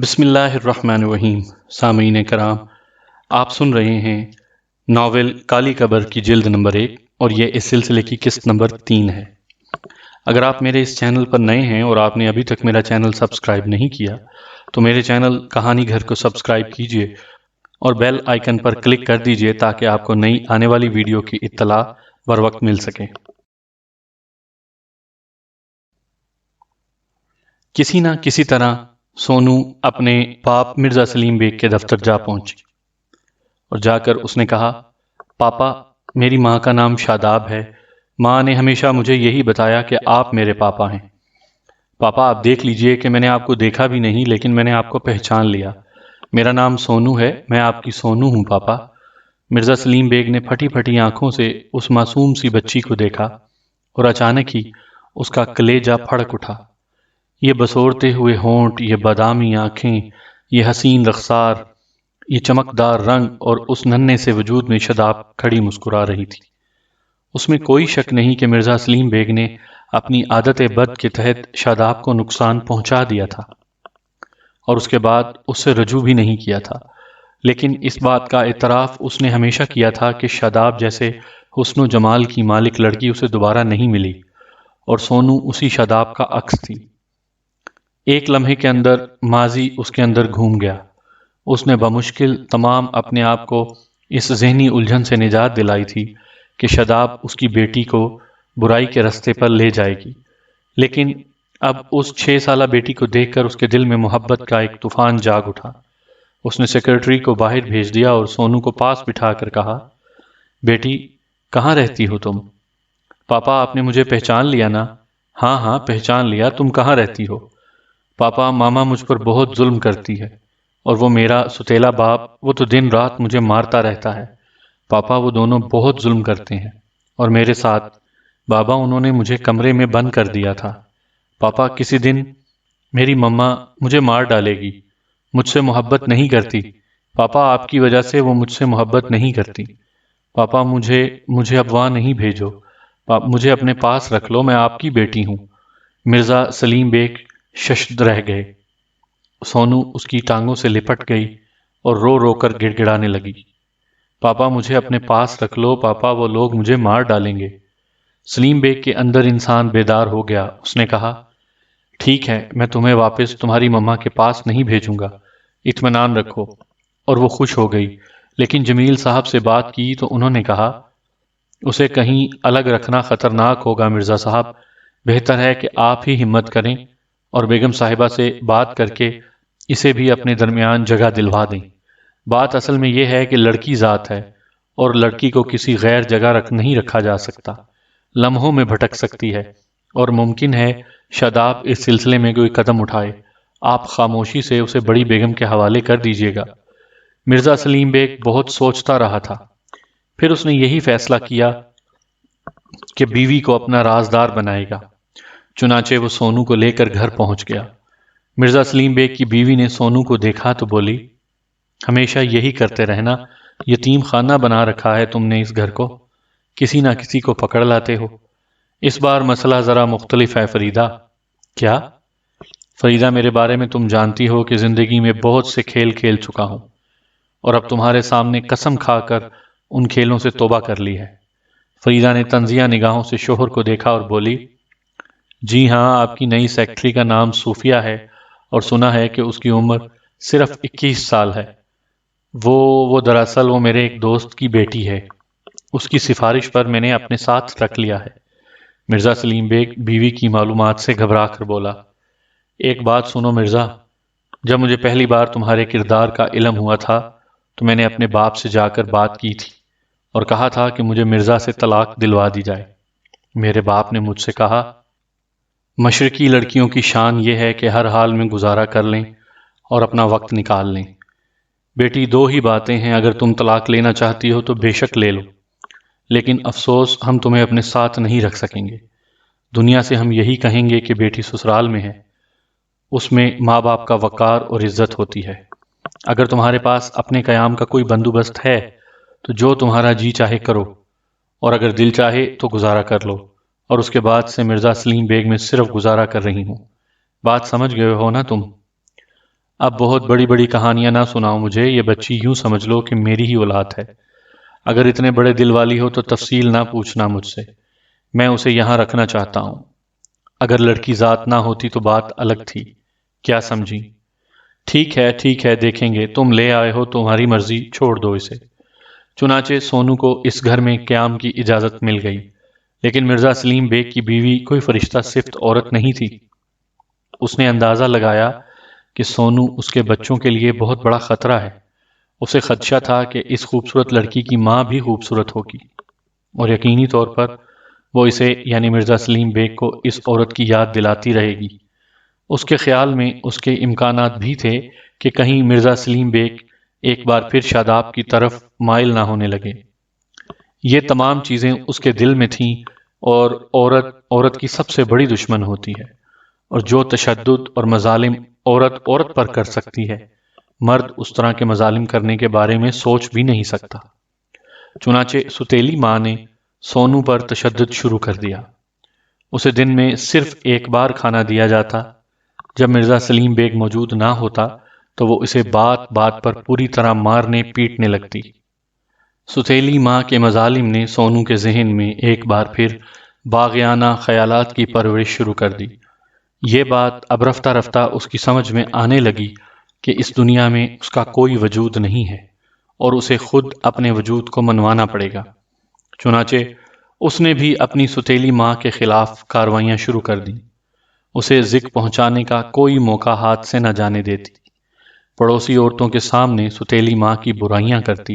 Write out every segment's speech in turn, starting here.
بسم اللہ الرحمن الرحیم۔ سامعین کرام، آپ سن رہے ہیں ناول کالی قبر کی جلد نمبر 1 اور یہ اس سلسلے کی قسط نمبر 3 ہے۔ اگر آپ میرے اس چینل پر نئے ہیں اور آپ نے ابھی تک میرا چینل سبسکرائب نہیں کیا تو میرے چینل کہانی گھر کو سبسکرائب کیجئے اور بیل آئیکن پر کلک کر دیجئے تاکہ آپ کو نئی آنے والی ویڈیو کی اطلاع بر وقت مل سکے۔ کسی نہ کسی طرح سونو اپنے باپ مرزا سلیم بیگ کے دفتر جا پہنچی اور جا کر اس نے کہا، پاپا، میری ماں کا نام شاداب ہے۔ ماں نے ہمیشہ مجھے یہی بتایا کہ آپ میرے پاپا ہیں۔ پاپا، آپ دیکھ لیجئے کہ میں نے آپ کو دیکھا بھی نہیں لیکن میں نے آپ کو پہچان لیا۔ میرا نام سونو ہے، میں آپ کی سونو ہوں پاپا۔ مرزا سلیم بیگ نے پھٹی پھٹی آنکھوں سے اس معصوم سی بچی کو دیکھا اور اچانک ہی اس کا کلیجہ پھڑک اٹھا۔ یہ بسورتے ہوئے ہونٹ، یہ بادامی آنکھیں، یہ حسین رخسار، یہ چمکدار رنگ اور اس ننھے سے وجود میں شاداب کھڑی مسکرا رہی تھی۔ اس میں کوئی شک نہیں کہ مرزا سلیم بیگ نے اپنی عادت بد کے تحت شاداب کو نقصان پہنچا دیا تھا اور اس کے بعد اس سے رجوع بھی نہیں کیا تھا، لیکن اس بات کا اعتراف اس نے ہمیشہ کیا تھا کہ شاداب جیسے حسن و جمال کی مالک لڑکی اسے دوبارہ نہیں ملی اور سونو اسی شاداب کا عکس تھی۔ ایک لمحے کے اندر ماضی اس کے اندر گھوم گیا۔ اس نے بمشکل تمام اپنے آپ کو اس ذہنی الجھن سے نجات دلائی تھی کہ شاداب اس کی بیٹی کو برائی کے رستے پر لے جائے گی، لیکن اب اس 6 سالہ بیٹی کو دیکھ کر اس کے دل میں محبت کا ایک طوفان جاگ اٹھا۔ اس نے سیکرٹری کو باہر بھیج دیا اور سونو کو پاس بٹھا کر کہا، بیٹی، کہاں رہتی ہو تم؟ پاپا، آپ نے مجھے پہچان لیا نا؟ ہاں ہاں پہچان لیا، تم کہاں رہتی ہو؟ پاپا، ماما مجھ پر بہت ظلم کرتی ہے اور وہ میرا ستیلا باپ، وہ تو دن رات مجھے مارتا رہتا ہے۔ پاپا، وہ دونوں بہت ظلم کرتے ہیں اور میرے ساتھ۔ بابا، انہوں نے مجھے کمرے میں بند کر دیا تھا۔ پاپا، کسی دن میری مما مجھے مار ڈالے گی، مجھ سے محبت نہیں کرتی۔ پاپا، آپ کی وجہ سے وہ مجھ سے محبت نہیں کرتی۔ پاپا، مجھے اب وہاں نہیں بھیجو، مجھے اپنے پاس رکھ لو، میں آپ کی بیٹی ہوں۔ مرزا سلیم بیگ ششدر رہ گئے۔ سونو اس کی ٹانگوں سے لپٹ گئی اور رو رو کر گڑ گڑانے لگی۔ پاپا، مجھے اپنے پاس رکھ لو، پاپا، وہ لوگ مجھے مار ڈالیں گے۔ سلیم بیگ کے اندر انسان بیدار ہو گیا۔ اس نے کہا، ٹھیک ہے، میں تمہیں واپس تمہاری مما کے پاس نہیں بھیجوں گا، اطمینان رکھو۔ اور وہ خوش ہو گئی، لیکن جمیل صاحب سے بات کی تو انہوں نے کہا، اسے کہیں الگ رکھنا خطرناک ہوگا مرزا صاحب، بہتر ہے کہ آپ ہی ہمت کریں اور بیگم صاحبہ سے بات کر کے اسے بھی اپنے درمیان جگہ دلوا دیں۔ بات اصل میں یہ ہے کہ لڑکی ذات ہے اور لڑکی کو کسی غیر جگہ نہیں رکھا جا سکتا، لمحوں میں بھٹک سکتی ہے اور ممکن ہے شاداب اس سلسلے میں کوئی قدم اٹھائے۔ آپ خاموشی سے اسے بڑی بیگم کے حوالے کر دیجیے گا۔ مرزا سلیم بیگ بہت سوچتا رہا تھا، پھر اس نے یہی فیصلہ کیا کہ بیوی کو اپنا رازدار بنائے گا۔ چنانچہ وہ سونو کو لے کر گھر پہنچ گیا۔ مرزا سلیم بیگ کی بیوی نے سونو کو دیکھا تو بولی، ہمیشہ یہی کرتے رہنا، یتیم خانہ بنا رکھا ہے تم نے اس گھر کو، کسی نہ کسی کو پکڑ لاتے ہو۔ اس بار مسئلہ ذرا مختلف ہے فریدہ۔ کیا؟ فریدہ، میرے بارے میں تم جانتی ہو کہ زندگی میں بہت سے کھیل کھیل چکا ہوں اور اب تمہارے سامنے قسم کھا کر ان کھیلوں سے توبہ کر لی ہے۔ فریدہ نے طنزیہ نگاہوں سے شوہر کو دیکھا اور بولی، جی ہاں، آپ کی نئی سیکرٹری کا نام صوفیہ ہے اور سنا ہے کہ اس کی عمر صرف 21 سال ہے۔ وہ دراصل وہ میرے ایک دوست کی بیٹی ہے، اس کی سفارش پر میں نے اپنے ساتھ رکھ لیا ہے۔ مرزا سلیم بیگ بیوی کی معلومات سے گھبرا کر بولا، ایک بات سنو مرزا، جب مجھے پہلی بار تمہارے کردار کا علم ہوا تھا تو میں نے اپنے باپ سے جا کر بات کی تھی اور کہا تھا کہ مجھے مرزا سے طلاق دلوا دی جائے۔ میرے باپ نے مجھ سے کہا، مشرقی لڑکیوں کی شان یہ ہے کہ ہر حال میں گزارا کر لیں اور اپنا وقت نکال لیں۔ بیٹی، 2 ہی باتیں ہیں، اگر تم طلاق لینا چاہتی ہو تو بے شک لے لو، لیکن افسوس ہم تمہیں اپنے ساتھ نہیں رکھ سکیں گے۔ دنیا سے ہم یہی کہیں گے کہ بیٹی سسرال میں ہے، اس میں ماں باپ کا وقار اور عزت ہوتی ہے۔ اگر تمہارے پاس اپنے قیام کا کوئی بندوبست ہے تو جو تمہارا جی چاہے کرو، اور اگر دل چاہے تو گزارا کر لو۔ اور اس کے بعد سے مرزا سلیم بیگ میں صرف گزارا کر رہی ہوں، بات سمجھ گئے ہو نا تم؟ اب بہت بڑی بڑی کہانیاں نہ سناؤ مجھے، یہ بچی یوں سمجھ لو کہ میری ہی اولاد ہے۔ اگر اتنے بڑے دل والی ہو تو تفصیل نہ پوچھنا مجھ سے، میں اسے یہاں رکھنا چاہتا ہوں۔ اگر لڑکی ذات نہ ہوتی تو بات الگ تھی، کیا سمجھی؟ ٹھیک ہے دیکھیں گے، تم لے آئے ہو تمہاری مرضی، چھوڑ دو اسے۔ چنانچہ سونو کو اس گھر میں قیام کی اجازت مل گئی، لیکن مرزا سلیم بیگ کی بیوی کوئی فرشتہ صفت عورت نہیں تھی۔ اس نے اندازہ لگایا کہ سونو اس کے بچوں کے لیے بہت بڑا خطرہ ہے۔ اسے خدشہ تھا کہ اس خوبصورت لڑکی کی ماں بھی خوبصورت ہوگی، اور یقینی طور پر وہ اسے یعنی مرزا سلیم بیگ کو اس عورت کی یاد دلاتی رہے گی۔ اس کے خیال میں اس کے امکانات بھی تھے کہ کہیں مرزا سلیم بیگ ایک بار پھر شاداب کی طرف مائل نہ ہونے لگے۔ یہ تمام چیزیں اس کے دل میں تھیں، اور عورت کی سب سے بڑی دشمن ہوتی ہے، اور جو تشدد اور مظالم عورت پر کر سکتی ہے، مرد اس طرح کے مظالم کرنے کے بارے میں سوچ بھی نہیں سکتا۔ چنانچہ ستیلی ماں نے سونو پر تشدد شروع کر دیا۔ اسے دن میں صرف ایک بار کھانا دیا جاتا۔ جب مرزا سلیم بیگ موجود نہ ہوتا تو وہ اسے بات بات پر پوری طرح مارنے پیٹنے لگتی۔ ستیلی ماں کے مظالم نے سونو کے ذہن میں ایک بار پھر باغیانہ خیالات کی پرورش شروع کر دی۔ یہ بات اب رفتہ رفتہ اس کی سمجھ میں آنے لگی کہ اس دنیا میں اس کا کوئی وجود نہیں ہے، اور اسے خود اپنے وجود کو منوانا پڑے گا۔ چنانچہ اس نے بھی اپنی ستیلی ماں کے خلاف کاروائیاں شروع کر دیں۔ اسے ذک پہنچانے کا کوئی موقع ہاتھ سے نہ جانے دیتی۔ پڑوسی عورتوں کے سامنے ستیلی ماں کی برائیاں کرتی،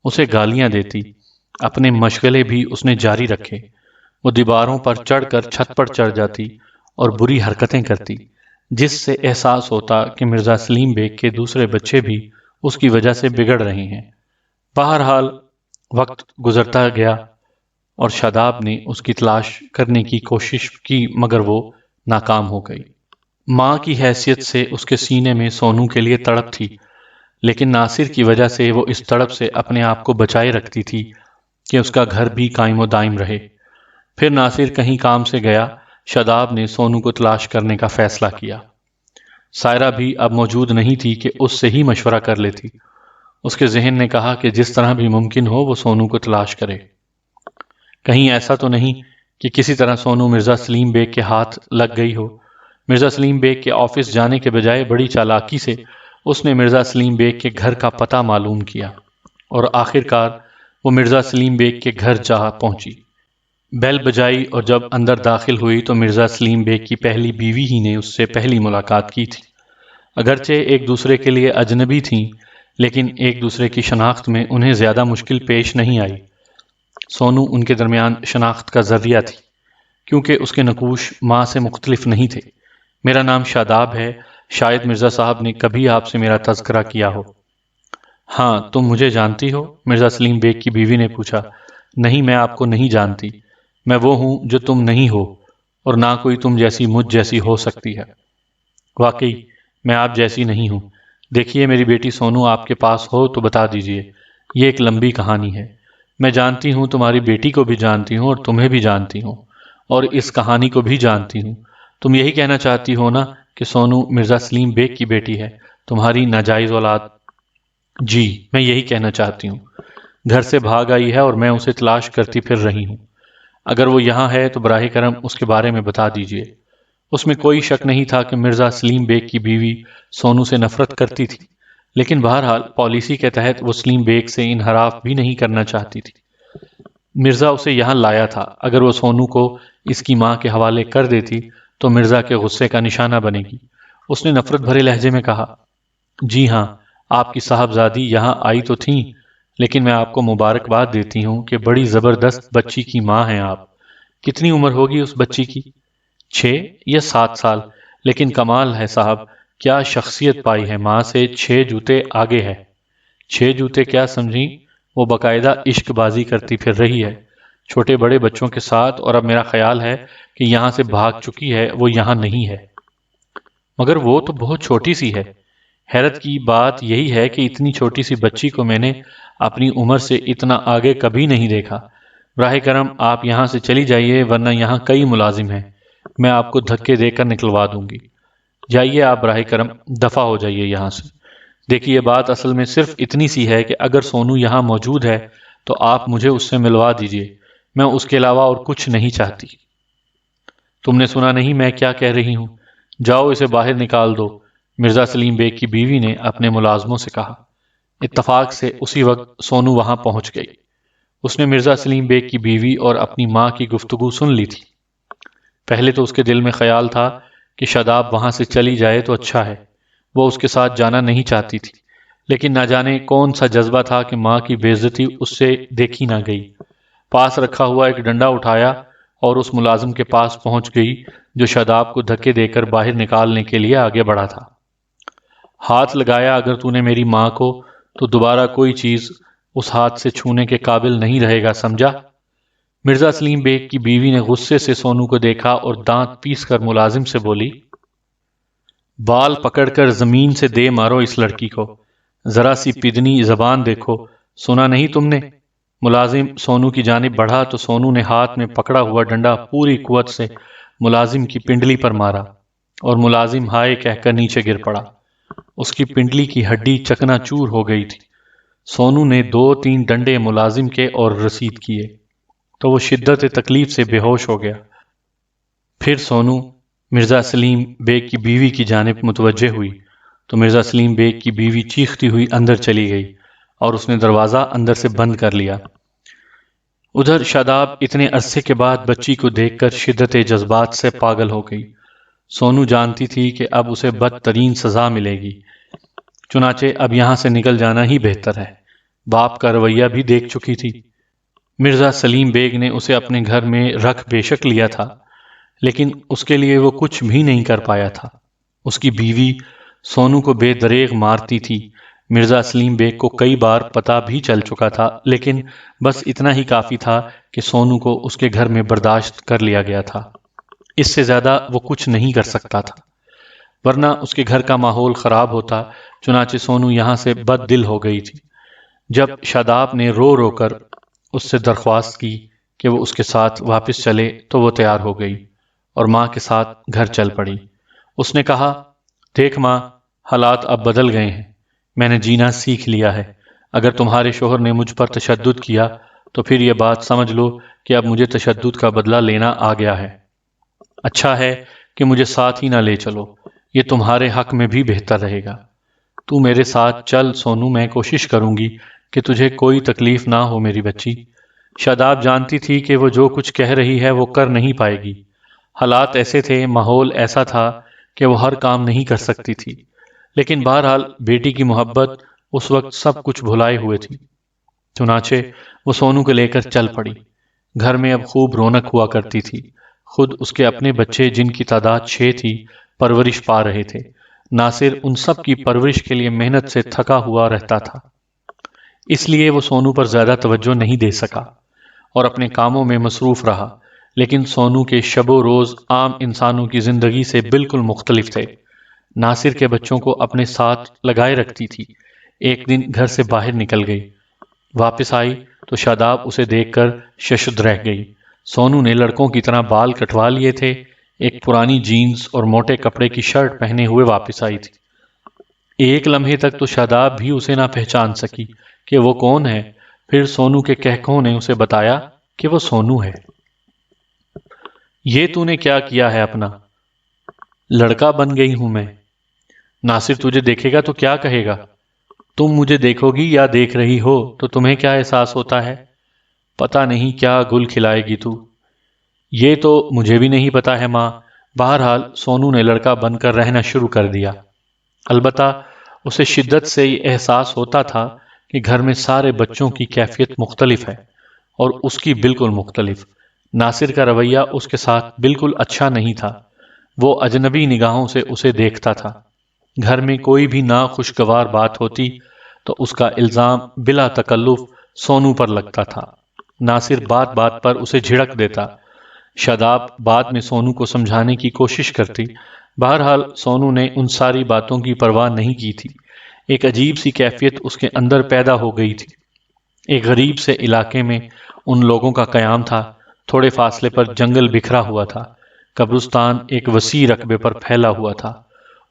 اسے گالیاں دیتی۔ اپنے مشغلے بھی اس نے جاری رکھے۔ وہ دیواروں پر چڑھ کر چھت پر چڑھ جاتی اور بری حرکتیں کرتی، جس سے احساس ہوتا کہ مرزا سلیم بیگ کے دوسرے بچے بھی اس کی وجہ سے بگڑ رہے ہیں۔ بہرحال وقت گزرتا گیا اور شاداب نے اس کی تلاش کرنے کی کوشش کی، مگر وہ ناکام ہو گئی۔ ماں کی حیثیت سے اس کے سینے میں سونو کے لیے تڑپ تھی، لیکن ناصر کی وجہ سے وہ اس تڑپ سے اپنے آپ کو بچائے رکھتی تھی کہ اس کا گھر بھی قائم و دائم رہے۔ پھر ناصر کہیں کام سے گیا، شاداب نے سونو کو تلاش کرنے کا فیصلہ کیا۔ سائرہ بھی اب موجود نہیں تھی کہ اس سے ہی مشورہ کر لیتی۔ اس کے ذہن نے کہا کہ جس طرح بھی ممکن ہو وہ سونو کو تلاش کرے۔ کہیں ایسا تو نہیں کہ کسی طرح سونو مرزا سلیم بیگ کے ہاتھ لگ گئی ہو۔ مرزا سلیم بیگ کے آفس جانے کے بجائے بڑی چالاکی سے اس نے مرزا سلیم بیگ کے گھر کا پتہ معلوم کیا، اور آخر کار وہ مرزا سلیم بیگ کے گھر جا پہنچی۔ بیل بجائی اور جب اندر داخل ہوئی تو مرزا سلیم بیگ کی پہلی بیوی ہی نے اس سے پہلی ملاقات کی تھی۔ اگرچہ ایک دوسرے کے لیے اجنبی تھیں، لیکن ایک دوسرے کی شناخت میں انہیں زیادہ مشکل پیش نہیں آئی۔ سونو ان کے درمیان شناخت کا ذریعہ تھی، کیونکہ اس کے نقوش ماں سے مختلف نہیں تھے۔ میرا نام شاداب ہے، شاید مرزا صاحب نے کبھی آپ سے میرا تذکرہ کیا ہو۔ ہاں، تم مجھے جانتی ہو؟ مرزا سلیم بیگ کی بیوی نے پوچھا۔ نہیں، میں آپ کو نہیں جانتی۔ میں وہ ہوں جو تم نہیں ہو، اور نہ کوئی تم جیسی مجھ جیسی ہو سکتی ہے۔ واقعی میں آپ جیسی نہیں ہوں۔ دیکھیے میری بیٹی سونو آپ کے پاس ہو تو بتا دیجئے، یہ ایک لمبی کہانی ہے۔ میں جانتی ہوں، تمہاری بیٹی کو بھی جانتی ہوں، اور تمہیں بھی جانتی ہوں، اور اس کہانی کو بھی جانتی ہوں۔ تم یہی کہنا چاہتی ہو نا کہ سونو مرزا سلیم بیگ کی بیٹی ہے، تمہاری ناجائز اولاد؟ جی، میں یہی کہنا چاہتی ہوں۔ گھر سے بھاگ آئی ہے اور میں اسے تلاش کرتی پھر رہی ہوں۔ اگر وہ یہاں ہے تو براہ کرم اس کے بارے میں بتا دیجئے۔ اس میں کوئی شک نہیں تھا کہ مرزا سلیم بیگ کی بیوی سونو سے نفرت کرتی تھی، لیکن بہرحال پالیسی کے تحت وہ سلیم بیگ سے انحراف بھی نہیں کرنا چاہتی تھی۔ مرزا اسے یہاں لایا تھا، اگر وہ سونو کو اس کی ماں کے حوالے کر دیتی تو مرزا کے غصے کا نشانہ بنے گی۔ اس نے نفرت بھرے لہجے میں کہا، جی ہاں، آپ کی صاحبزادی یہاں آئی تو تھیں، لیکن میں آپ کو مبارکباد دیتی ہوں کہ بڑی زبردست بچی کی ماں ہیں آپ۔ کتنی عمر ہوگی اس بچی کی؟ 6 یا 7 سال، لیکن کمال ہے صاحب، کیا شخصیت پائی ہے، ماں سے 6 جوتے آگے ہے۔ 6 جوتے کیا سمجھی؟ وہ باقاعدہ عشق بازی کرتی پھر رہی ہے، چھوٹے بڑے بچوں کے ساتھ، اور اب میرا خیال ہے کہ یہاں سے بھاگ چکی ہے، وہ یہاں نہیں ہے۔ مگر وہ تو بہت چھوٹی سی ہے۔ حیرت کی بات یہی ہے کہ اتنی چھوٹی سی بچی کو میں نے اپنی عمر سے اتنا آگے کبھی نہیں دیکھا۔ براہ کرم آپ یہاں سے چلی جائیے، ورنہ یہاں کئی ملازم ہیں، میں آپ کو دھکے دے کر نکلوا دوں گی۔ جائیے آپ براہ کرم دفع ہو جائیے یہاں سے۔ دیکھیے بات اصل میں صرف اتنی سی ہے کہ اگر سونو یہاں موجود ہے تو آپ مجھے اس سے ملوا دیجیے، میں اس کے علاوہ اور کچھ نہیں چاہتی۔ تم نے سنا نہیں میں کیا کہہ رہی ہوں؟ جاؤ اسے باہر نکال دو، مرزا سلیم بیگ کی بیوی نے اپنے ملازموں سے کہا۔ اتفاق سے اسی وقت سونو وہاں پہنچ گئی۔ اس نے مرزا سلیم بیگ کی بیوی اور اپنی ماں کی گفتگو سن لی تھی۔ پہلے تو اس کے دل میں خیال تھا کہ شاداب وہاں سے چلی جائے تو اچھا ہے، وہ اس کے ساتھ جانا نہیں چاہتی تھی، لیکن نہ جانے کون سا جذبہ تھا کہ ماں کی بے عزتی اس سے دیکھی نہ گئی۔ پاس رکھا ہوا ایک ڈنڈا اٹھایا اور اس ملازم کے پاس پہنچ گئی جو شاداب کو دھکے دے کر باہر نکالنے کے لیے آگے بڑھا تھا۔ ہاتھ لگایا اگر تو نے میری ماں کو تو دوبارہ کوئی چیز اس ہاتھ سے چھونے کے قابل نہیں رہے گا، سمجھا؟ مرزا سلیم بیگ کی بیوی نے غصے سے سونو کو دیکھا اور دانت پیس کر ملازم سے بولی، بال پکڑ کر زمین سے دے مارو اس لڑکی کو، ذرا سی پدنی زبان دیکھو، سنا نہیں تم نے؟ ملازم سونو کی جانب بڑھا تو سونو نے ہاتھ میں پکڑا ہوا ڈنڈا پوری قوت سے ملازم کی پنڈلی پر مارا اور ملازم ہائے کہہ کر نیچے گر پڑا۔ اس کی پنڈلی کی ہڈی چکنا چور ہو گئی تھی۔ سونو نے 2-3 ڈنڈے ملازم کے اور رسید کیے تو وہ شدت تکلیف سے بے ہوش ہو گیا۔ پھر سونو مرزا سلیم بیگ کی بیوی کی جانب متوجہ ہوئی تو مرزا سلیم بیگ کی بیوی چیختی ہوئی اندر چلی گئی اور اس نے دروازہ اندر سے بند کر لیا۔ ادھر شاداب اتنے عرصے کے بعد بچی کو دیکھ کر شدت جذبات سے پاگل ہو گئی۔ سونو جانتی تھی کہ اب اسے بدترین سزا ملے گی، چنانچہ اب یہاں سے نکل جانا ہی بہتر ہے۔ باپ کا رویہ بھی دیکھ چکی تھی۔ مرزا سلیم بیگ نے اسے اپنے گھر میں رکھ بے شک لیا تھا، لیکن اس کے لیے وہ کچھ بھی نہیں کر پایا تھا۔ اس کی بیوی سونو کو بے دریغ مارتی تھی۔ مرزا سلیم بیگ کو کئی بار پتہ بھی چل چکا تھا، لیکن بس اتنا ہی کافی تھا کہ سونو کو اس کے گھر میں برداشت کر لیا گیا تھا۔ اس سے زیادہ وہ کچھ نہیں کر سکتا تھا، ورنہ اس کے گھر کا ماحول خراب ہوتا۔ چنانچہ سونو یہاں سے بد دل ہو گئی تھی۔ جب شاداب نے رو رو کر اس سے درخواست کی کہ وہ اس کے ساتھ واپس چلے تو وہ تیار ہو گئی اور ماں کے ساتھ گھر چل پڑی۔ اس نے کہا، دیکھ ماں، حالات اب بدل گئے ہیں، میں نے جینا سیکھ لیا ہے۔ اگر تمہارے شوہر نے مجھ پر تشدد کیا تو پھر یہ بات سمجھ لو کہ اب مجھے تشدد کا بدلہ لینا آ گیا ہے۔ اچھا ہے کہ مجھے ساتھ ہی نہ لے چلو، یہ تمہارے حق میں بھی بہتر رہے گا۔ تو میرے ساتھ چل سونو، میں کوشش کروں گی کہ تجھے کوئی تکلیف نہ ہو میری بچی۔ شاداب جانتی تھی کہ وہ جو کچھ کہہ رہی ہے وہ کر نہیں پائے گی۔ حالات ایسے تھے، ماحول ایسا تھا کہ وہ ہر کام نہیں کر سکتی تھی، لیکن بہرحال بیٹی کی محبت اس وقت سب کچھ بھلائے ہوئے تھی۔ چنانچہ وہ سونو کو لے کر چل پڑی۔ گھر میں اب خوب رونق ہوا کرتی تھی۔ خود اس کے اپنے بچے، جن کی تعداد 6 تھی، پرورش پا رہے تھے۔ ناصر ان سب کی پرورش کے لیے محنت سے تھکا ہوا رہتا تھا، اس لیے وہ سونو پر زیادہ توجہ نہیں دے سکا اور اپنے کاموں میں مصروف رہا۔ لیکن سونو کے شب و روز عام انسانوں کی زندگی سے بالکل مختلف تھے۔ ناصر کے بچوں کو اپنے ساتھ لگائے رکھتی تھی۔ ایک دن گھر سے باہر نکل گئی، واپس آئی تو شاداب اسے دیکھ کر ششد رہ گئی۔ سونو نے لڑکوں کی طرح بال کٹوا لیے تھے، ایک پرانی جینز اور موٹے کپڑے کی شرٹ پہنے ہوئے واپس آئی تھی۔ ایک لمحے تک تو شاداب بھی اسے نہ پہچان سکی کہ وہ کون ہے۔ پھر سونو کے کہکہوں نے اسے بتایا کہ وہ سونو ہے۔ یہ تو نے کیا کیا ہے اپنا؟ لڑکا بن گئی ہوں میں۔ ناصر تجھے دیکھے گا تو کیا کہے گا؟ تم مجھے دیکھو گی یا دیکھ رہی ہو تو تمہیں کیا احساس ہوتا ہے؟ پتہ نہیں کیا گل کھلائے گی تو۔ یہ تو مجھے بھی نہیں پتا ہے ماں۔ بہرحال سونو نے لڑکا بن کر رہنا شروع کر دیا۔ البتہ اسے شدت سے یہ احساس ہوتا تھا کہ گھر میں سارے بچوں کی کیفیت مختلف ہے اور اس کی بالکل مختلف۔ ناصر کا رویہ اس کے ساتھ بالکل اچھا نہیں تھا۔ وہ اجنبی نگاہوں سے اسے دیکھتا تھا۔ گھر میں کوئی بھی ناخوشگوار بات ہوتی تو اس کا الزام بلا تکلف سونو پر لگتا تھا۔ ناصر بات بات پر اسے جھڑک دیتا۔ شاداب بعد میں سونو کو سمجھانے کی کوشش کرتی۔ بہرحال سونو نے ان ساری باتوں کی پرواہ نہیں کی تھی۔ ایک عجیب سی کیفیت اس کے اندر پیدا ہو گئی تھی۔ ایک غریب سے علاقے میں ان لوگوں کا قیام تھا۔ تھوڑے فاصلے پر جنگل بکھرا ہوا تھا۔ قبرستان ایک وسیع رقبے پر پھیلا ہوا تھا۔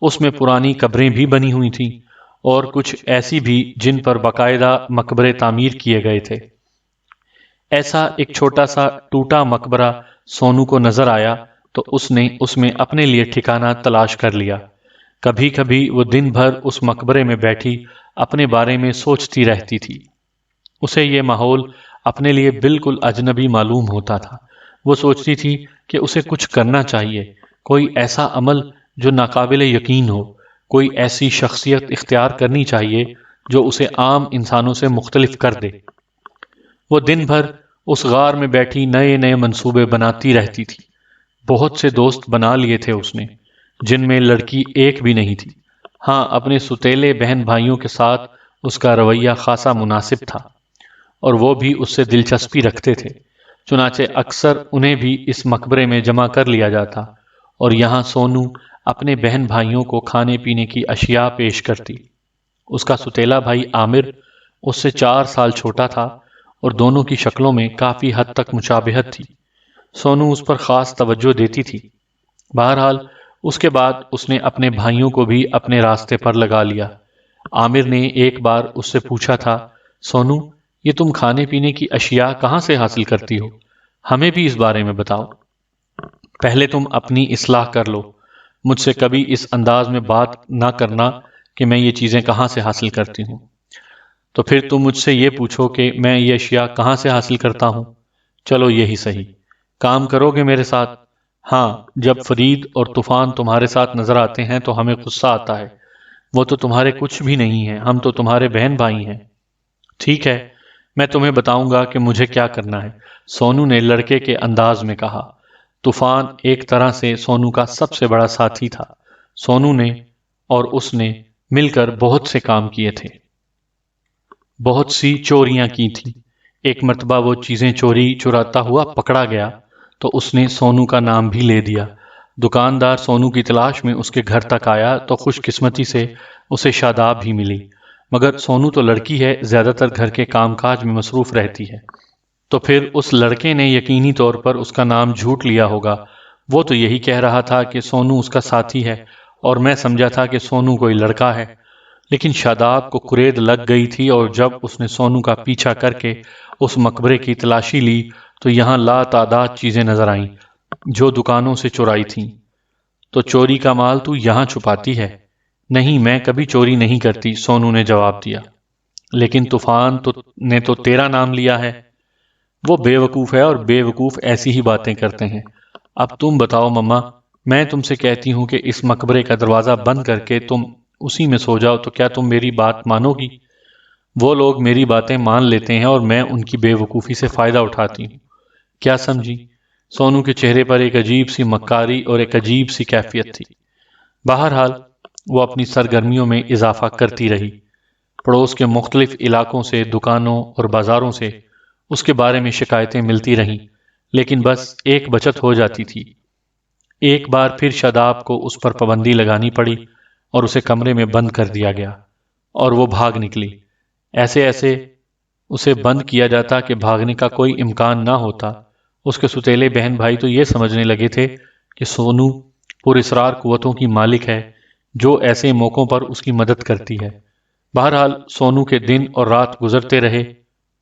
اس میں پرانی قبریں بھی بنی ہوئی تھیں اور کچھ ایسی بھی جن پر باقاعدہ مقبرے تعمیر کیے گئے تھے۔ ایسا ایک چھوٹا سا ٹوٹا مقبرہ سونو کو نظر آیا تو اس نے اس میں اپنے لیے ٹھکانہ تلاش کر لیا۔ کبھی کبھی وہ دن بھر اس مقبرے میں بیٹھی اپنے بارے میں سوچتی رہتی تھی۔ اسے یہ ماحول اپنے لیے بالکل اجنبی معلوم ہوتا تھا۔ وہ سوچتی تھی کہ اسے کچھ کرنا چاہیے، کوئی ایسا عمل جو ناقابل یقین ہو، کوئی ایسی شخصیت اختیار کرنی چاہیے جو اسے عام انسانوں سے مختلف کر دے۔ وہ دن بھر اس غار میں بیٹھی نئے نئے منصوبے بناتی رہتی تھی۔ بہت سے دوست بنا لیے تھے اس نے، جن میں لڑکی ایک بھی نہیں تھی۔ ہاں، اپنے ستیلے بہن بھائیوں کے ساتھ اس کا رویہ خاصا مناسب تھا اور وہ بھی اس سے دلچسپی رکھتے تھے، چنانچہ اکثر انہیں بھی اس مقبرے میں جمع کر لیا جاتا اور یہاں سونو اپنے بہن بھائیوں کو کھانے پینے کی اشیاء پیش کرتی۔ اس کا ستیلا بھائی عامر اس سے 4 سال چھوٹا تھا اور دونوں کی شکلوں میں کافی حد تک مشابہت تھی۔ سونو اس پر خاص توجہ دیتی تھی۔ بہرحال اس کے بعد اس نے اپنے بھائیوں کو بھی اپنے راستے پر لگا لیا۔ عامر نے ایک بار اس سے پوچھا تھا، سونو، یہ تم کھانے پینے کی اشیاء کہاں سے حاصل کرتی ہو؟ ہمیں بھی اس بارے میں بتاؤ۔ پہلے تم اپنی اصلاح کر لو، مجھ سے کبھی اس انداز میں بات نہ کرنا کہ میں یہ چیزیں کہاں سے حاصل کرتی ہوں۔ تو پھر تم مجھ سے یہ پوچھو کہ میں یہ اشیاء کہاں سے حاصل کرتا ہوں۔ چلو یہی صحیح، کام کرو گے میرے ساتھ؟ ہاں، جب فرید اور طوفان تمہارے ساتھ نظر آتے ہیں تو ہمیں غصہ آتا ہے۔ وہ تو تمہارے کچھ بھی نہیں ہیں، ہم تو تمہارے بہن بھائی ہیں۔ ٹھیک ہے، میں تمہیں بتاؤں گا کہ مجھے کیا کرنا ہے، سونو نے لڑکے کے انداز میں کہا۔ طوفان ایک طرح سے سونو کا سب سے بڑا ساتھی تھا۔ سونو نے اور اس نے مل کر بہت سے کام کیے تھے، بہت سی چوریاں کی تھیں۔ ایک مرتبہ وہ چیزیں چراتا ہوا پکڑا گیا تو اس نے سونو کا نام بھی لے دیا۔ دکاندار سونو کی تلاش میں اس کے گھر تک آیا تو خوش قسمتی سے اسے شاداب بھی ملی، مگر سونو تو لڑکی ہے، زیادہ تر گھر کے کام کاج میں مصروف رہتی ہے۔ تو پھر اس لڑکے نے یقینی طور پر اس کا نام جھوٹ لیا ہوگا۔ وہ تو یہی کہہ رہا تھا کہ سونو اس کا ساتھی ہے اور میں سمجھا تھا کہ سونو کوئی لڑکا ہے۔ لیکن شاداب کو کرید لگ گئی تھی اور جب اس نے سونو کا پیچھا کر کے اس مقبرے کی تلاشی لی تو یہاں لا تعداد چیزیں نظر آئیں جو دکانوں سے چرائی تھیں۔ تو چوری کا مال تو یہاں چھپاتی ہے؟ نہیں، میں کبھی چوری نہیں کرتی، سونو نے جواب دیا۔ لیکن طوفان نے تو تیرا نام لیا ہے۔ وہ بے وقوف ہے اور بے وقوف ایسی ہی باتیں کرتے ہیں۔ اب تم بتاؤ مما، میں تم سے کہتی ہوں کہ اس مقبرے کا دروازہ بند کر کے تم اسی میں سو جاؤ تو کیا تم میری بات مانو گی؟ وہ لوگ میری باتیں مان لیتے ہیں اور میں ان کی بے وقوفی سے فائدہ اٹھاتی ہوں۔ کیا سمجھی؟ سونو کے چہرے پر ایک عجیب سی مکاری اور ایک عجیب سی کیفیت تھی۔ بہرحال وہ اپنی سرگرمیوں میں اضافہ کرتی رہی۔ پڑوس کے مختلف علاقوں سے، دکانوں اور بازاروں سے اس کے بارے میں شکایتیں ملتی رہیں، لیکن بس ایک بچت ہو جاتی تھی۔ ایک بار پھر شاداب کو اس پر پابندی لگانی پڑی اور اسے کمرے میں بند کر دیا گیا اور وہ بھاگ نکلی۔ ایسے اسے بند کیا جاتا کہ بھاگنے کا کوئی امکان نہ ہوتا۔ اس کے ستیلے بہن بھائی تو یہ سمجھنے لگے تھے کہ سونو پراسرار قوتوں کی مالک ہے جو ایسے موقعوں پر اس کی مدد کرتی ہے۔ بہرحال سونو کے دن اور رات گزرتے رہے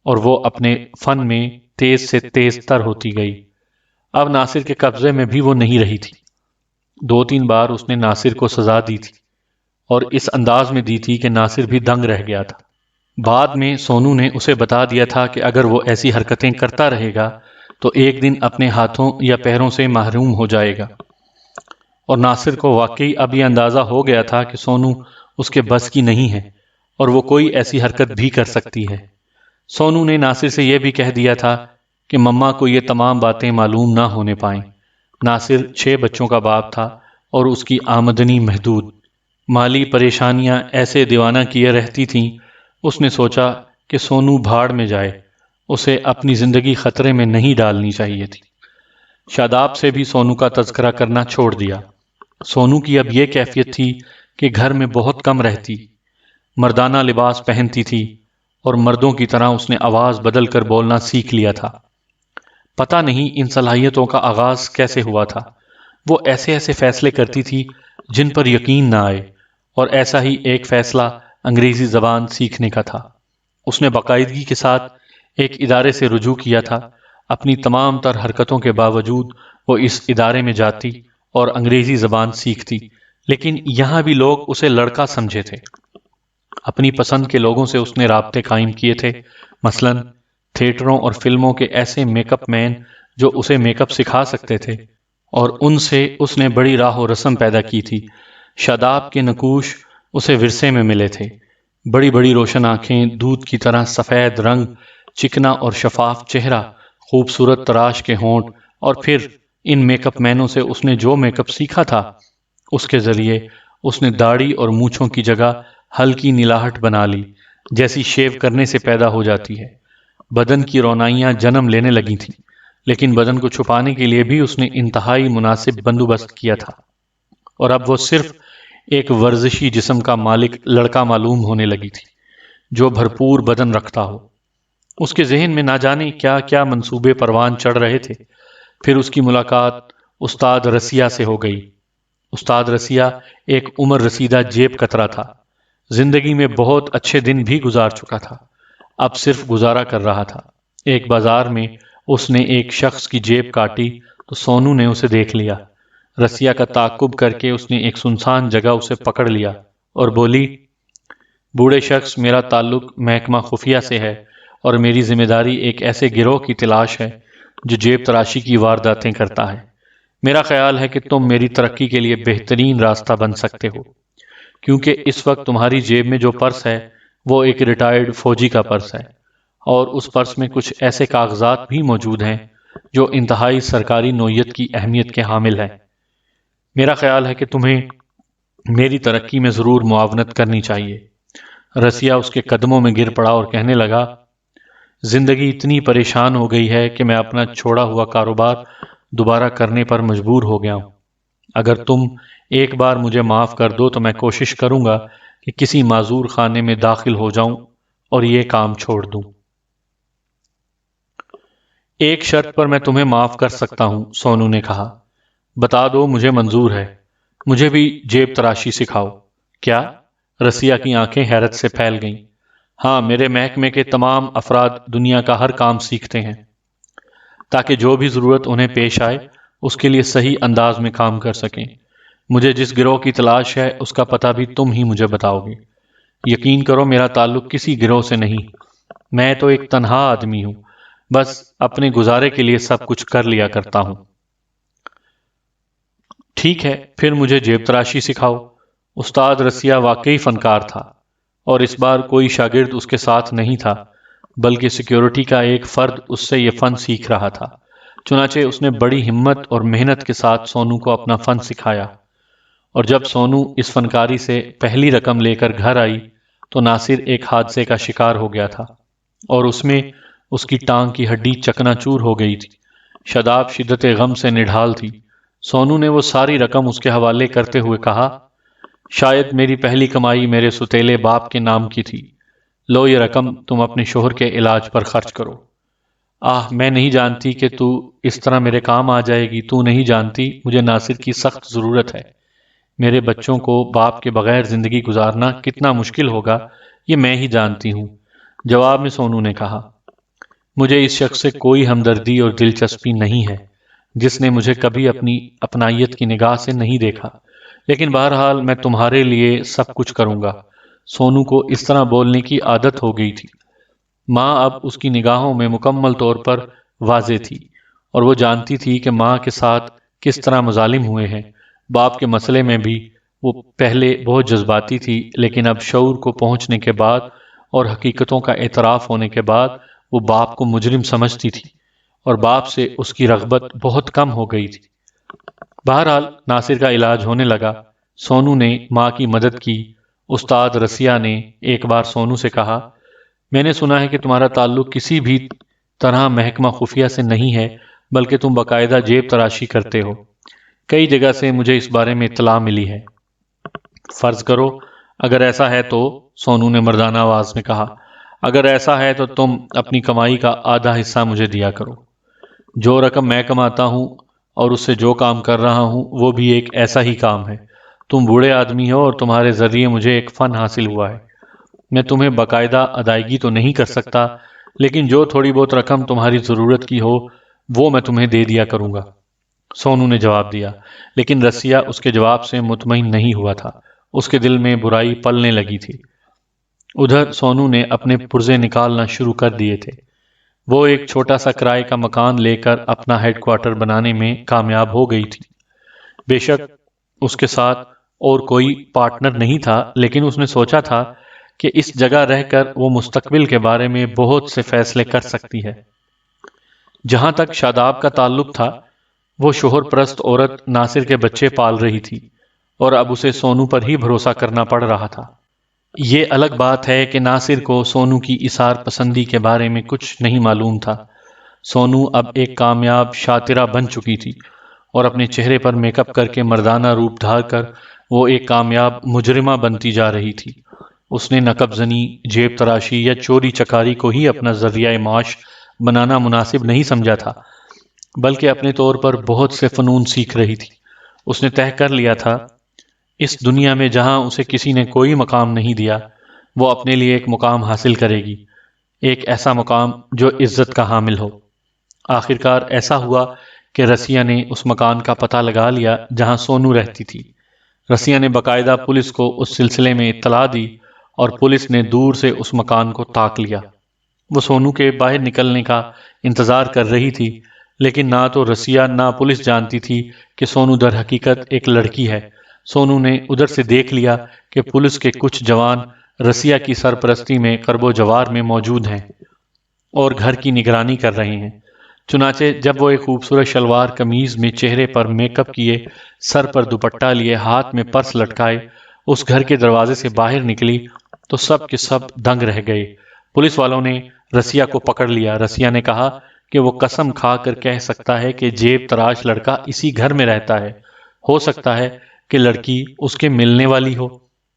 اور وہ اپنے فن میں تیز سے تیز تر ہوتی گئی۔ اب ناصر کے قبضے میں بھی وہ نہیں رہی تھی۔ 2-3 بار اس نے ناصر کو سزا دی تھی اور اس انداز میں دی تھی کہ ناصر بھی دنگ رہ گیا تھا۔ بعد میں سونو نے اسے بتا دیا تھا کہ اگر وہ ایسی حرکتیں کرتا رہے گا تو ایک دن اپنے ہاتھوں یا پیروں سے محروم ہو جائے گا، اور ناصر کو واقعی اب یہ اندازہ ہو گیا تھا کہ سونو اس کے بس کی نہیں ہے اور وہ کوئی ایسی حرکت بھی کر سکتی ہے۔ سونو نے ناصر سے یہ بھی کہہ دیا تھا کہ مما کو یہ تمام باتیں معلوم نہ ہونے پائیں۔ ناصر 6 بچوں کا باپ تھا اور اس کی آمدنی محدود، مالی پریشانیاں ایسے دیوانہ کیے رہتی تھیں۔ اس نے سوچا کہ سونو بھاڑ میں جائے، اسے اپنی زندگی خطرے میں نہیں ڈالنی چاہیے تھی۔ شاداب سے بھی سونو کا تذکرہ کرنا چھوڑ دیا۔ سونو کی اب یہ کیفیت تھی کہ گھر میں بہت کم رہتی، مردانہ لباس پہنتی تھی اور مردوں کی طرح اس نے آواز بدل کر بولنا سیکھ لیا تھا۔ پتہ نہیں ان صلاحیتوں کا آغاز کیسے ہوا تھا۔ وہ ایسے ایسے فیصلے کرتی تھی جن پر یقین نہ آئے، اور ایسا ہی ایک فیصلہ انگریزی زبان سیکھنے کا تھا۔ اس نے باقاعدگی کے ساتھ ایک ادارے سے رجوع کیا تھا۔ اپنی تمام تر حرکتوں کے باوجود وہ اس ادارے میں جاتی اور انگریزی زبان سیکھتی، لیکن یہاں بھی لوگ اسے لڑکا سمجھے تھے۔ اپنی پسند کے لوگوں سے اس نے رابطے قائم کیے تھے، مثلاً تھیٹروں اور فلموں کے ایسے میک اپ مین جو اسے میک اپ سکھا سکتے تھے، اور ان سے اس نے بڑی راہ و رسم پیدا کی تھی۔ شاداب کے نقوش اسے ورثے میں ملے تھے، بڑی بڑی روشن آنکھیں، دودھ کی طرح سفید رنگ، چکنا اور شفاف چہرہ، خوبصورت تراش کے ہونٹ، اور پھر ان میک اپ مینوں سے اس نے جو میک اپ سیکھا تھا اس کے ذریعے اس نے داڑھی اور مونچھوں کی جگہ ہلکی نیلاہٹ بنا لی، جیسی شیو کرنے سے پیدا ہو جاتی ہے۔ بدن کی رونائیاں جنم لینے لگی تھیں، لیکن بدن کو چھپانے کے لیے بھی اس نے انتہائی مناسب بندوبست کیا تھا، اور اب وہ صرف ایک ورزشی جسم کا مالک لڑکا معلوم ہونے لگی تھی جو بھرپور بدن رکھتا ہو۔ اس کے ذہن میں نہ جانے کیا کیا منصوبے پروان چڑھ رہے تھے۔ پھر اس کی ملاقات استاد رسیہ سے ہو گئی۔ استاد رسیہ ایک عمر رسیدہ جیب کترا تھا، زندگی میں بہت اچھے دن بھی گزار چکا تھا، اب صرف گزارا کر رہا تھا۔ ایک بازار میں اس نے ایک شخص کی جیب کاٹی تو سونو نے اسے دیکھ لیا۔ رسیہ کا تعاقب کر کے اس نے ایک سنسان جگہ اسے پکڑ لیا اور بولی، بوڑھے شخص، میرا تعلق محکمہ خفیہ سے ہے اور میری ذمہ داری ایک ایسے گروہ کی تلاش ہے جو جیب تراشی کی وارداتیں کرتا ہے۔ میرا خیال ہے کہ تم میری ترقی کے لیے بہترین راستہ بن سکتے ہو، کیونکہ اس وقت تمہاری جیب میں جو پرس ہے وہ ایک ریٹائرڈ فوجی کا پرس ہے، اور اس پرس میں کچھ ایسے کاغذات بھی موجود ہیں جو انتہائی سرکاری نوعیت کی اہمیت کے حامل ہیں۔ میرا خیال ہے کہ تمہیں میری ترقی میں ضرور معاونت کرنی چاہیے۔ رسیہ اس کے قدموں میں گر پڑا اور کہنے لگا، زندگی اتنی پریشان ہو گئی ہے کہ میں اپنا چھوڑا ہوا کاروبار دوبارہ کرنے پر مجبور ہو گیا ہوں۔ اگر تم ایک بار مجھے معاف کر دو تو میں کوشش کروں گا کہ کسی معذور خانے میں داخل ہو جاؤں اور یہ کام چھوڑ دوں۔ ایک شرط پر میں تمہیں معاف کر سکتا ہوں، سونو نے کہا۔ بتا دو، مجھے منظور ہے۔ مجھے بھی جیب تراشی سکھاؤ۔ کیا؟ رسیہ کی آنکھیں حیرت سے پھیل گئیں۔ ہاں، میرے محکمے کے تمام افراد دنیا کا ہر کام سیکھتے ہیں تاکہ جو بھی ضرورت انہیں پیش آئے اس کے لیے صحیح انداز میں کام کر سکیں۔ مجھے جس گروہ کی تلاش ہے اس کا پتہ بھی تم ہی مجھے بتاؤ گے۔ یقین کرو، میرا تعلق کسی گروہ سے نہیں، میں تو ایک تنہا آدمی ہوں، بس اپنے گزارے کے لیے سب کچھ کر لیا کرتا ہوں۔ ٹھیک ہے، پھر مجھے جیب تراشی سکھاؤ۔ استاد رسیہ واقعی فنکار تھا، اور اس بار کوئی شاگرد اس کے ساتھ نہیں تھا، بلکہ سیکیورٹی کا ایک فرد اس سے یہ فن سیکھ رہا تھا۔ چنانچہ اس نے بڑی ہمت اور محنت کے ساتھ سونو کو اپنا فن سکھایا، اور جب سونو اس فنکاری سے پہلی رقم لے کر گھر آئی تو ناصر ایک حادثے کا شکار ہو گیا تھا، اور اس میں اس کی ٹانگ کی ہڈی چکنا چور ہو گئی تھی۔ شاداب شدت غم سے نڈھال تھی۔ سونو نے وہ ساری رقم اس کے حوالے کرتے ہوئے کہا، شاید میری پہلی کمائی میرے ستیلے باپ کے نام کی تھی، لو یہ رقم تم اپنے شوہر کے علاج پر خرچ کرو۔ آہ، میں نہیں جانتی کہ تو اس طرح میرے کام آ جائے گی، تو نہیں جانتی مجھے ناصر کی سخت ضرورت ہے۔ میرے بچوں کو باپ کے بغیر زندگی گزارنا کتنا مشکل ہوگا یہ میں ہی جانتی ہوں۔ جواب میں سونو نے کہا، مجھے اس شخص سے کوئی ہمدردی اور دلچسپی نہیں ہے جس نے مجھے کبھی اپنی اپنائیت کی نگاہ سے نہیں دیکھا، لیکن بہرحال میں تمہارے لیے سب کچھ کروں گا۔ سونو کو اس طرح بولنے کی عادت ہو گئی تھی۔ ماں اب اس کی نگاہوں میں مکمل طور پر واضح تھی، اور وہ جانتی تھی کہ ماں کے ساتھ کس طرح مظالم ہوئے ہیں۔ باپ کے مسئلے میں بھی وہ پہلے بہت جذباتی تھی، لیکن اب شعور کو پہنچنے کے بعد اور حقیقتوں کا اعتراف ہونے کے بعد وہ باپ کو مجرم سمجھتی تھی، اور باپ سے اس کی رغبت بہت کم ہو گئی تھی۔ بہرحال ناصر کا علاج ہونے لگا۔ سونو نے ماں کی مدد کی۔ استاد رسیہ نے ایک بار سونو سے کہا، میں نے سنا ہے کہ تمہارا تعلق کسی بھی طرح محکمہ خفیہ سے نہیں ہے، بلکہ تم باقاعدہ جیب تراشی کرتے ہو۔ کئی جگہ سے مجھے اس بارے میں اطلاع ملی ہے۔ فرض کرو اگر ایسا ہے تو، سونو نے مردانہ آواز میں کہا، اگر ایسا ہے تو تم اپنی کمائی کا آدھا حصہ مجھے دیا کرو۔ جو رقم میں کماتا ہوں اور اس سے جو کام کر رہا ہوں وہ بھی ایک ایسا ہی کام ہے۔ تم بوڑھے آدمی ہو اور تمہارے ذریعے مجھے ایک فن حاصل ہوا ہے۔ میں تمہیں باقاعدہ ادائیگی تو نہیں کر سکتا، لیکن جو تھوڑی بہت رقم تمہاری ضرورت کی ہو وہ میں تمہیں دے دیا کروں گا، سونو نے جواب دیا۔ لیکن رسیا اس کے جواب سے مطمئن نہیں ہوا تھا، اس کے دل میں برائی پلنے لگی تھی۔ ادھر سونو نے اپنے پرزے نکالنا شروع کر دیے تھے۔ وہ ایک چھوٹا سا کرائے کا مکان لے کر اپنا ہیڈ کوارٹر بنانے میں کامیاب ہو گئی تھی۔ بے شک اس کے ساتھ اور کوئی پارٹنر نہیں تھا، لیکن اس نے سوچا تھا کہ اس جگہ رہ کر وہ مستقبل کے بارے میں بہت سے فیصلے کر سکتی ہے۔ جہاں تک شاداب کا تعلق تھا، وہ شوہر پرست عورت ناصر کے بچے پال رہی تھی اور اب اسے سونو پر ہی بھروسہ کرنا پڑ رہا تھا۔ یہ الگ بات ہے کہ ناصر کو سونو کی اثار پسندی کے بارے میں کچھ نہیں معلوم تھا۔ سونو اب ایک کامیاب شاطرہ بن چکی تھی اور اپنے چہرے پر میک اپ کر کے مردانہ روپ ڈھال کر وہ ایک کامیاب مجرمہ بنتی جا رہی تھی۔ اس نے نقب زنی، جیب تراشی یا چوری چکاری کو ہی اپنا ذریعہ معاش بنانا مناسب نہیں سمجھا تھا، بلکہ اپنے طور پر بہت سے فنون سیکھ رہی تھی۔ اس نے طے کر لیا تھا اس دنیا میں جہاں اسے کسی نے کوئی مقام نہیں دیا، وہ اپنے لیے ایک مقام حاصل کرے گی، ایک ایسا مقام جو عزت کا حامل ہو۔ آخرکار ایسا ہوا کہ رسیا نے اس مکان کا پتہ لگا لیا جہاں سونو رہتی تھی۔ رسیا نے باقاعدہ پولیس کو اس سلسلے میں اطلاع دی اور پولیس نے دور سے اس مکان کو تاک لیا۔ وہ سونو کے باہر نکلنے کا انتظار کر رہی تھی، لیکن نہ تو رسیا نہ پولیس جانتی تھی کہ سونو در حقیقت ایک لڑکی ہے۔ سونو نے ادھر سے دیکھ لیا کہ پولیس کے کچھ جوان رسیا کی سرپرستی میں کرب و جوار میں موجود ہیں اور گھر کی نگرانی کر رہے ہیں۔ چنانچہ جب وہ ایک خوبصورت شلوار قمیض میں چہرے پر میک اپ کیے، سر پر دوپٹہ لیے، ہاتھ میں پرس لٹکائے اس گھر کے دروازے سے باہر نکلی تو سب کے سب دنگ رہ گئے۔ پولیس والوں نے رسیا کو پکڑ لیا۔ رسیا نے کہا کہ وہ قسم کھا کر کہہ سکتا ہے کہ جیب تراش لڑکا اسی گھر میں رہتا ہے۔ ہو سکتا ہے کہ لڑکی اس کے ملنے والی ہو،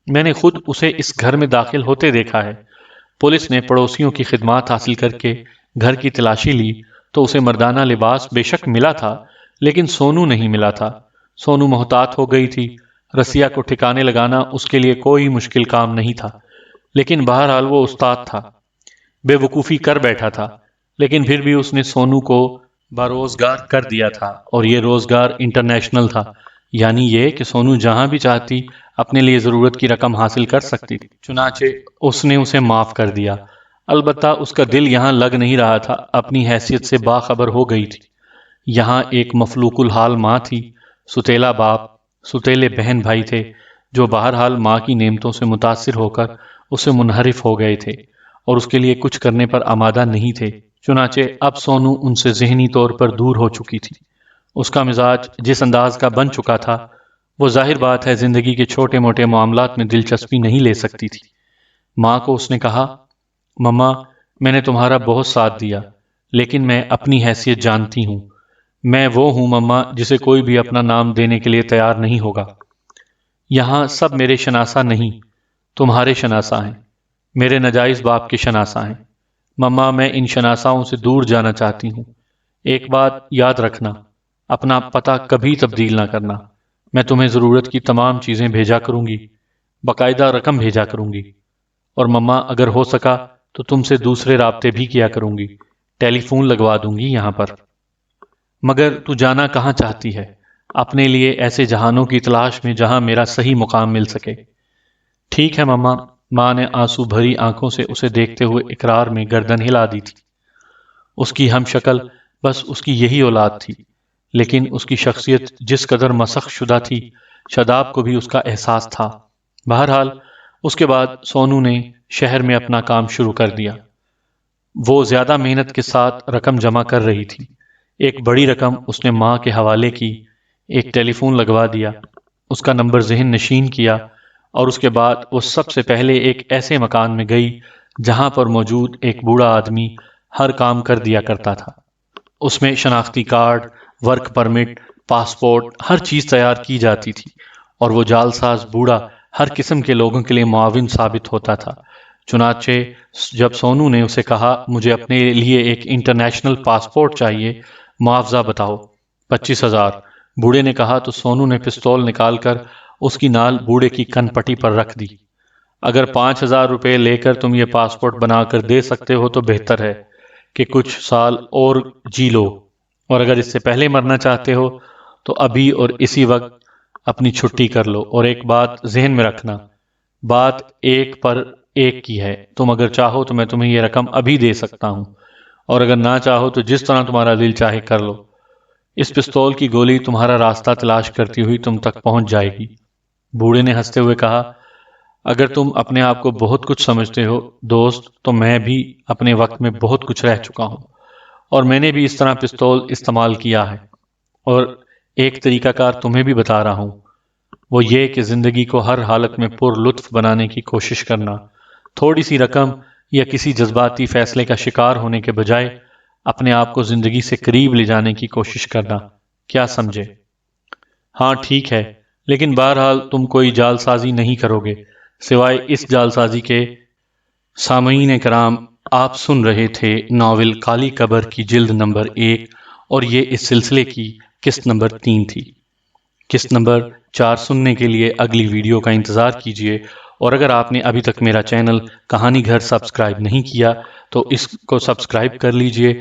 میں نے خود اسے اس گھر میں داخل ہوتے دیکھا ہے۔ پولیس نے پڑوسیوں کی خدمات حاصل کر کے گھر کی تلاشی لی تو اسے مردانہ لباس بے شک ملا تھا، لیکن سونو نہیں ملا تھا۔ سونو محتاط ہو گئی تھی۔ رسیا کو ٹھکانے لگانا اس کے لیے کوئی مشکل کام نہیں تھا، لیکن بہرحال وہ استاد تھا، بے وقوفی کر بیٹھا تھا، لیکن پھر بھی اس نے سونو کو باروزگار کر دیا تھا، اور یہ روزگار انٹرنیشنل تھا، یعنی یہ کہ سونو جہاں بھی چاہتی اپنے لیے ضرورت کی رقم حاصل کر سکتی تھی۔ چنانچہ اس نے اسے معاف کر دیا۔ البتہ اس کا دل یہاں لگ نہیں رہا تھا، اپنی حیثیت سے باخبر ہو گئی تھی۔ یہاں ایک مفلوک الحال ماں تھی، ستیلا باپ، ستیلے بہن بھائی تھے جو بہرحال ماں کی نعمتوں سے متاثر ہو کر اسے منحرف ہو گئے تھے اور اس کے لیے کچھ کرنے پر آمادہ نہیں تھے۔ چنانچہ اب سونو ان سے ذہنی طور پر دور ہو چکی تھی۔ اس کا مزاج جس انداز کا بن چکا تھا، وہ ظاہر بات ہے زندگی کے چھوٹے موٹے معاملات میں دلچسپی نہیں لے سکتی تھی۔ ماں کو اس نے کہا، مما، میں نے تمہارا بہت ساتھ دیا، لیکن میں اپنی حیثیت جانتی ہوں۔ میں وہ ہوں مما جسے کوئی بھی اپنا نام دینے کے لیے تیار نہیں ہوگا۔ یہاں سب میرے شناسہ نہیں، تمہارے شناسہ ہیں، میرے ناجائز باپ کے شناسہ ہیں۔ مما، میں ان شناساؤں سے دور جانا چاہتی ہوں۔ ایک بات یاد رکھنا، اپنا پتہ کبھی تبدیل نہ کرنا۔ میں تمہیں ضرورت کی تمام چیزیں بھیجا کروں گی، باقاعدہ رقم بھیجا کروں گی، اور مما اگر ہو سکا تو تم سے دوسرے رابطے بھی کیا کروں گی، ٹیلی فون لگوا دوں گی یہاں پر۔ مگر تو جانا کہاں چاہتی ہے؟ اپنے لیے ایسے جہانوں کی تلاش میں جہاں میرا صحیح مقام مل سکے۔ ٹھیک ہے مما، ماں نے آنسو بھری آنکھوں سے اسے دیکھتے ہوئے اقرار میں گردن ہلا دی تھی۔ اس کی ہم شکل بس اس کی یہی اولاد تھی، لیکن اس کی شخصیت جس قدر مسخ شدہ تھی، شاداب کو بھی اس کا احساس تھا۔ بہرحال اس کے بعد سونو نے شہر میں اپنا کام شروع کر دیا۔ وہ زیادہ محنت کے ساتھ رقم جمع کر رہی تھی۔ ایک بڑی رقم اس نے ماں کے حوالے کی، ایک ٹیلی فون لگوا دیا، اس کا نمبر ذہن نشین کیا، اور اس کے بعد وہ سب سے پہلے ایک ایسے مکان میں گئی جہاں پر موجود ایک بوڑھا آدمی ہر کام کر دیا کرتا تھا۔ اس میں شناختی کارڈ، ورک پرمٹ، پاسپورٹ، ہر چیز تیار کی جاتی تھی، اور وہ جعلساز بوڑھا ہر قسم کے لوگوں کے لیے معاون ثابت ہوتا تھا۔ چنانچہ جب سونو نے اسے کہا، مجھے اپنے لیے ایک انٹرنیشنل پاسپورٹ چاہیے، معاوضہ بتاؤ، 25,000۔ بوڑھے نے کہا تو سونو نے پستول نکال کر اس کی نال بوڑھے کی کن پٹی پر رکھ دی۔ اگر 5,000 روپے لے کر تم یہ پاسپورٹ بنا کر دے سکتے ہو تو بہتر ہے کہ کچھ سال اور جی لو، اور اگر اس سے پہلے مرنا چاہتے ہو تو ابھی اور اسی وقت اپنی چھٹی کر لو۔ اور ایک بات ذہن میں رکھنا، بات ایک پر ایک کی ہے، تم اگر چاہو تو میں تمہیں یہ رقم ابھی دے سکتا ہوں، اور اگر نہ چاہو تو جس طرح تمہارا دل چاہے کر لو۔ اس پستول کی گولی تمہارا راستہ تلاش کرتی ہوئی تم تک پہنچ جائے گی۔ بوڑھے نے ہنستے ہوئے کہا، اگر تم اپنے آپ کو بہت کچھ سمجھتے ہو دوست، تو میں بھی اپنے وقت میں بہت کچھ رہ چکا ہوں، اور میں نے بھی اس طرح پستول استعمال کیا ہے، اور ایک طریقہ کار تمہیں بھی بتا رہا ہوں، وہ یہ کہ زندگی کو ہر حالت میں پر لطف بنانے کی کوشش کرنا۔ تھوڑی سی رقم یا کسی جذباتی فیصلے کا شکار ہونے کے بجائے اپنے آپ کو زندگی سے قریب لے جانے کی کوشش کرنا۔ کیا سمجھے؟ ہاں ٹھیک ہے، لیکن بہرحال تم کوئی جال سازی نہیں کرو گے سوائے اس جال سازی کے۔ سامعین کرام، آپ سن رہے تھے ناول کالی قبر کی جلد نمبر 1، اور یہ اس سلسلے کی قسط نمبر 3 تھی۔ قسط نمبر 4 سننے کے لیے اگلی ویڈیو کا انتظار کیجیے، اور اگر آپ نے ابھی تک میرا چینل کہانی گھر سبسکرائب نہیں کیا تو اس کو سبسکرائب کر لیجئے